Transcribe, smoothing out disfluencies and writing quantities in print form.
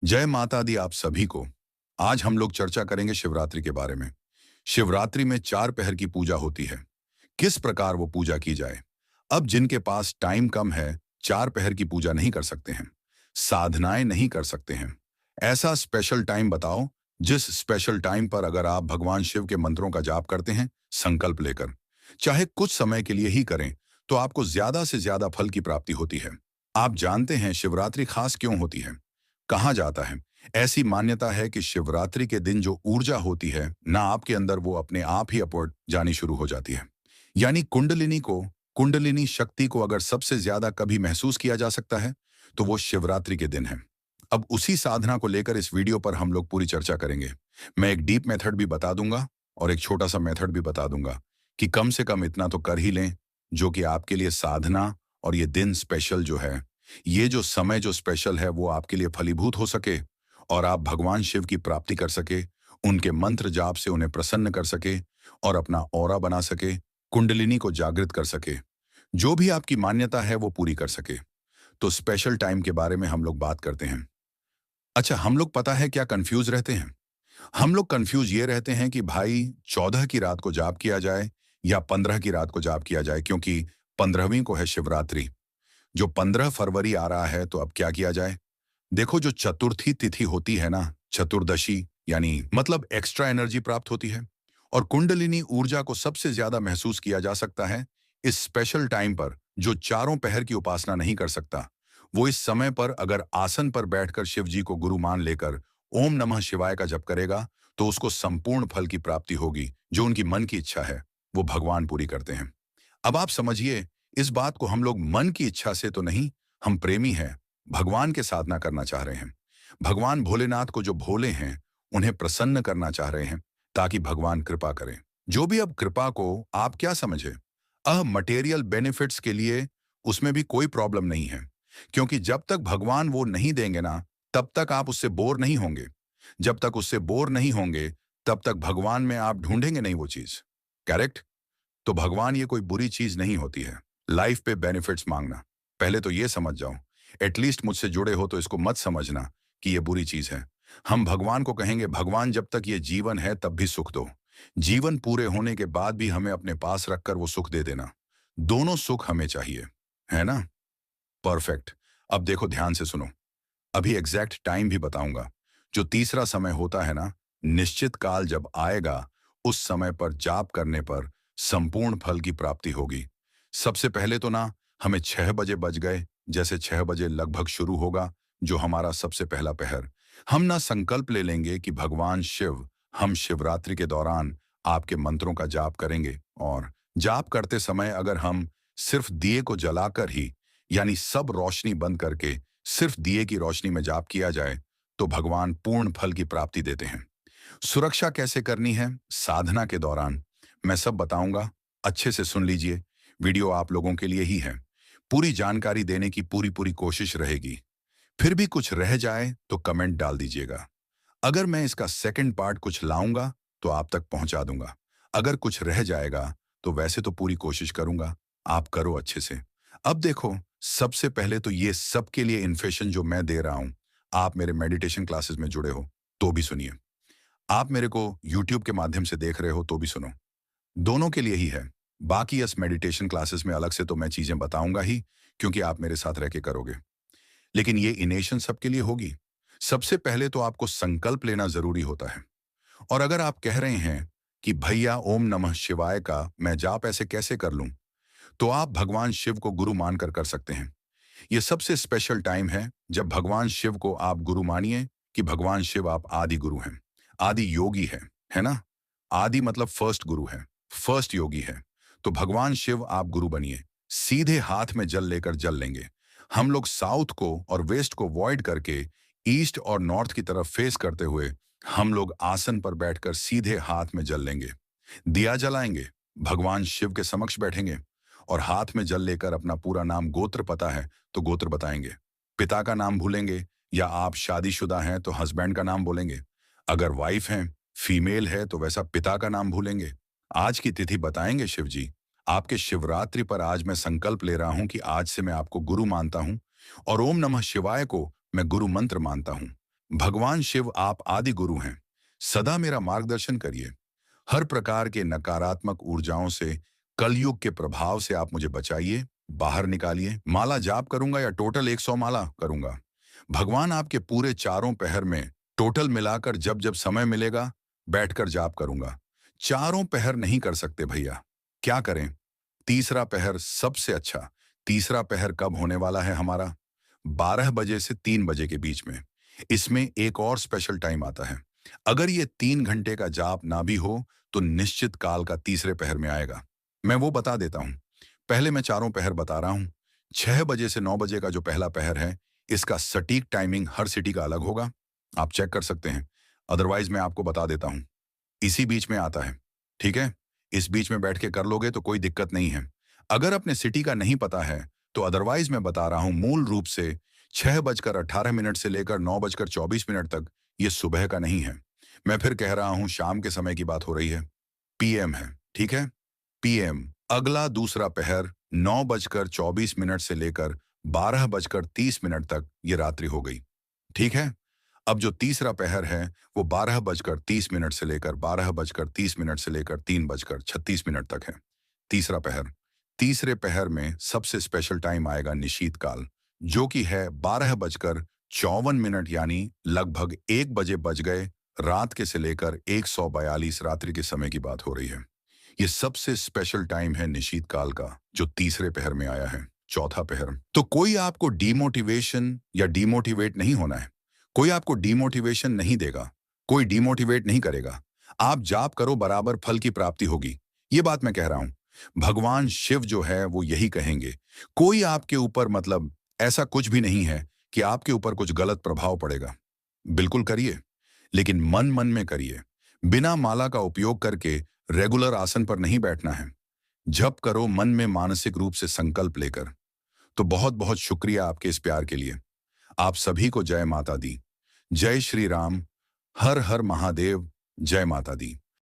जय माता दी आप सभी को। आज हम लोग चर्चा करेंगे शिवरात्रि के बारे में। शिवरात्रि में 4 पहर की पूजा होती है। किस प्रकार वो पूजा की जाए। अब जिनके पास टाइम कम है, 4 पहर की पूजा नहीं कर सकते हैं, साधनाएं नहीं कर सकते हैं, ऐसा स्पेशल टाइम बताओ जिस स्पेशल टाइम पर अगर आप भगवान शिव के मंत्रों का जाप करते हैं, संकल्प लेकर, चाहे कुछ समय के लिए ही करें, तो आपको ज्यादा से ज्यादा फल की प्राप्ति होती है। आप जानते हैं शिवरात्रि खास क्यों होती है? कहा जाता है, ऐसी मान्यता है कि शिवरात्रि के दिन जो ऊर्जा होती है ना, आपके अंदर वो अपने आप ही अपवर्ड जानी शुरू हो जाती है। यानी कुंडलिनी शक्ति को अगर सबसे ज्यादा कभी महसूस किया जा सकता है, तो वो शिवरात्रि के दिन है। अब उसी साधना को लेकर इस वीडियो पर हम लोग पूरी चर्चा करेंगे। मैं एक डीप मेथड भी बता दूंगा और एक छोटा सा मेथड भी बता दूंगा कि कम से कम इतना तो कर ही लें, जो कि आपके लिए साधना और ये दिन स्पेशल जो है, ये जो समय जो स्पेशल है, वो आपके लिए फलीभूत हो सके और आप भगवान शिव की प्राप्ति कर सके, उनके मंत्र जाप से उन्हें प्रसन्न कर सके और अपना ऑरा बना सके, कुंडलिनी को जागृत कर सके, जो भी आपकी मान्यता है वो पूरी कर सके। तो स्पेशल टाइम के बारे में हम लोग बात करते हैं। अच्छा, हम लोग पता है क्या कंफ्यूज रहते हैं? हम लोग कंफ्यूज ये रहते हैं कि भाई 14 की रात को जाप किया जाए या 15 की रात को जाप किया जाए, क्योंकि 15वीं को है शिवरात्रि। जो 15 फरवरी आ रहा है, तो अब क्या किया जाए? देखो, जो चतुर्थी तिथि होती है ना, चतुर्दशी, यानी मतलब एक्स्ट्रा एनर्जी प्राप्त होती है और कुंडलिनी ऊर्जा को सबसे ज्यादा महसूस किया जा सकता है इस स्पेशल टाइम पर। जो 4 पहर की उपासना नहीं कर सकता, वो इस समय पर अगर आसन पर बैठकर शिव जी को गुरु मान लेकर ओम नमः शिवाय का जप करेगा, तो उसको संपूर्ण फल की प्राप्ति होगी। जो उनकी मन की इच्छा है, वो भगवान पूरी करते हैं। अब आप समझिए, इस बात को हम लोग मन की इच्छा से तो नहीं, हम प्रेमी हैं, भगवान के साधना करना चाह रहे हैं। भगवान भोलेनाथ को जो भोले हैं, उन्हें प्रसन्न करना चाह रहे हैं, ताकि भगवान कृपा करें। जो भी अब कृपा को आप क्या समझे, मटेरियल बेनिफिट्स के लिए, उसमें भी कोई प्रॉब्लम नहीं है, क्योंकि जब तक भगवान वो नहीं देंगे ना, तब तक आप उससे बोर नहीं होंगे। जब तक उससे बोर नहीं होंगे, तब तक भगवान में आप ढूंढेंगे नहीं वो चीज। करेक्ट? तो भगवान ये कोई बुरी चीज नहीं होती है, लाइफ पे बेनिफिट्स मांगना। पहले तो ये समझ जाओ, एटलीस्ट मुझसे जुड़े हो तो इसको मत समझना कि ये बुरी चीज है। हम भगवान को कहेंगे, भगवान जब तक ये जीवन है तब भी सुख दो, जीवन पूरे होने के बाद भी हमें अपने पास रखकर वो सुख दे देना। दोनों सुख हमें चाहिए, है ना? परफेक्ट। अब देखो, ध्यान से सुनो, अभी एग्जैक्ट टाइम भी बताऊंगा। जो तीसरा समय होता है ना, निश्चित काल जब आएगा, उस समय पर जाप करने पर संपूर्ण फल की प्राप्ति होगी। सबसे पहले तो ना, हमें 6 बजे बज गए, जैसे 6 बजे लगभग शुरू होगा जो हमारा सबसे पहला पहर। हम ना संकल्प ले लेंगे कि भगवान शिव, हम शिवरात्रि के दौरान आपके मंत्रों का जाप करेंगे। और जाप करते समय अगर हम सिर्फ दिए को जलाकर ही, यानी सब रोशनी बंद करके सिर्फ दिए की रोशनी में जाप किया जाए, तो भगवान पूर्ण फल की प्राप्ति देते हैं। सुरक्षा कैसे करनी है साधना के दौरान, मैं सब बताऊंगा। अच्छे से सुन लीजिए, वीडियो आप लोगों के लिए ही है। पूरी जानकारी देने की पूरी पूरी कोशिश रहेगी। फिर भी कुछ रह जाए तो कमेंट डाल दीजिएगा। अगर मैं इसका सेकंड पार्ट कुछ लाऊंगा, तो आप तक पहुंचा दूंगा। अगर कुछ रह जाएगा, तो वैसे तो पूरी कोशिश करूंगा। आप करो अच्छे से। अब देखो, सबसे पहले तो ये सबके लिए इन्फेक्शन जो मैं दे रहा हूं, आप मेरे मेडिटेशन क्लासेस में जुड़े हो तो भी सुनिए, आप मेरे को यूट्यूब के माध्यम से देख रहे हो तो भी सुनो। दोनों के लिए ही है। बाकी इस मेडिटेशन क्लासेस में अलग से तो मैं चीजें बताऊंगा ही, क्योंकि आप मेरे साथ रह के करोगे। लेकिन ये इनेशन सबके लिए होगी। सबसे पहले तो आपको संकल्प लेना जरूरी होता है। और अगर आप कह रहे हैं कि भैया ओम नमः शिवाय का मैं जाप ऐसे कैसे कर लूं, तो आप भगवान शिव को गुरु मानकर कर सकते हैं। ये सबसे स्पेशल टाइम है जब भगवान शिव को आप गुरु मानिए, कि भगवान शिव आप आदि गुरु हैं, आदि योगी है ना? आदि मतलब फर्स्ट गुरु है, फर्स्ट योगी है। तो भगवान शिव आप गुरु बनिए। सीधे हाथ में जल लेकर जल लेंगे। हम लोग साउथ को और वेस्ट को वॉइड करके ईस्ट और नॉर्थ की तरफ फेस करते हुए हम लोग आसन पर बैठकर सीधे हाथ में जल लेंगे। दिया जलाएंगे, भगवान शिव के समक्ष बैठेंगे और हाथ में जल लेकर अपना पूरा नाम, गोत्र पता है तो गोत्र बताएंगे। पिता का नाम भूलेंगे, या आप शादीशुदा हैं तो हस्बैंड का नाम बोलेंगे। अगर वाइफ हैं, फीमेल है, तो वैसा पिता का नाम भूलेंगे। आज की तिथि बताएंगे शिव जी। आपके शिवरात्रि पर आज मैं संकल्प ले रहा हूं कि आज से मैं आपको गुरु मानता हूं और ओम नमः शिवाय को मैं गुरु मंत्र मानता हूं। भगवान शिव आप आदि गुरु हैं। सदा मेरा मार्गदर्शन करिए। हर प्रकार के नकारात्मक ऊर्जाओं से, कलयुग के प्रभाव से आप मुझे बचाइए, बाहर निकालिए। माला जाप करूंगा या टोटल 100 माला करूंगा? भगवान आपके पूरे चारों पहर में टोटल मिलाकर जब जब समय मिलेगा बैठकर जाप करूंगा। चारों पहर नहीं कर सकते भैया। क्या करें? तीसरा पहर सबसे अच्छा। तीसरा पहर कब होने वाला है हमारा? 12 बजे से 3 बजे के बीच में। इसमें एक और स्पेशल टाइम आता है। अगर ये 3 घंटे का जाप ना भी हो तो निश्चित काल का तीसरे पहर में आएगा। मैं वो बता देता हूं। पहले मैं चारों पहर बता रहा हूं। 6 बजे से 9 बजे का जो पहला पहर है, इसका सटीक टाइमिंग हर सिटी का अलग होगा। आप चेक कर सकते हैं। अदरवाइज मैं आपको बता देता हूं। इसी बीच में आता है। ठीक है? इस बीच में बैठ के कर लोगे तो कोई दिक्कत नहीं है। अगर अपने सिटी का नहीं पता है तो अदरवाइज मैं बता रहा हूं, मूल रूप से 6:18 से लेकर 9:24 तक ये सुबह का नहीं है। मैं फिर कह रहा हूं, शाम के समय की बात हो रही है। पीएम है। ठीक है? पीएम। अगला दूसरा पहर 9:24 से लेकर 12:30 तक ये रात्रि हो गई। ठीक है? अब जो तीसरा पहर है वो 12:30 से लेकर 12:30 से लेकर 3:36 तक है। तीसरा पहर। तीसरे पहर में सबसे स्पेशल टाइम आएगा निशीत काल, जो कि है 12:54 यानी लगभग 1 बजे बज गए रात के से लेकर 142 रात्रि के समय की बात हो रही है। ये सबसे स्पेशल टाइम है निशीत काल का, जो तीसरे पहर में आया है। चौथा पहर। तो कोई आपको डीमोटिवेशन या डीमोटिवेट नहीं होना है। कोई आपको डीमोटिवेशन नहीं देगा। कोई डीमोटिवेट नहीं करेगा। आप जाप करो, बराबर फल की प्राप्ति होगी। ये बात मैं कह रहा हूं। भगवान शिव जो है वो यही कहेंगे। कोई आपके ऊपर, मतलब ऐसा कुछ भी नहीं है कि आपके ऊपर कुछ गलत प्रभाव पड़ेगा। बिल्कुल करिए, लेकिन मन मन में करिए। बिना माला का उपयोग करके रेगुलर आसन पर नहीं बैठना है। जप करो मन में मानसिक रूप से संकल्प लेकर। तो बहुत बहुत शुक्रिया आपके इस प्यार के लिए। आप सभी को जय माता दी। जय श्री राम। हर हर महादेव। जय माता दी।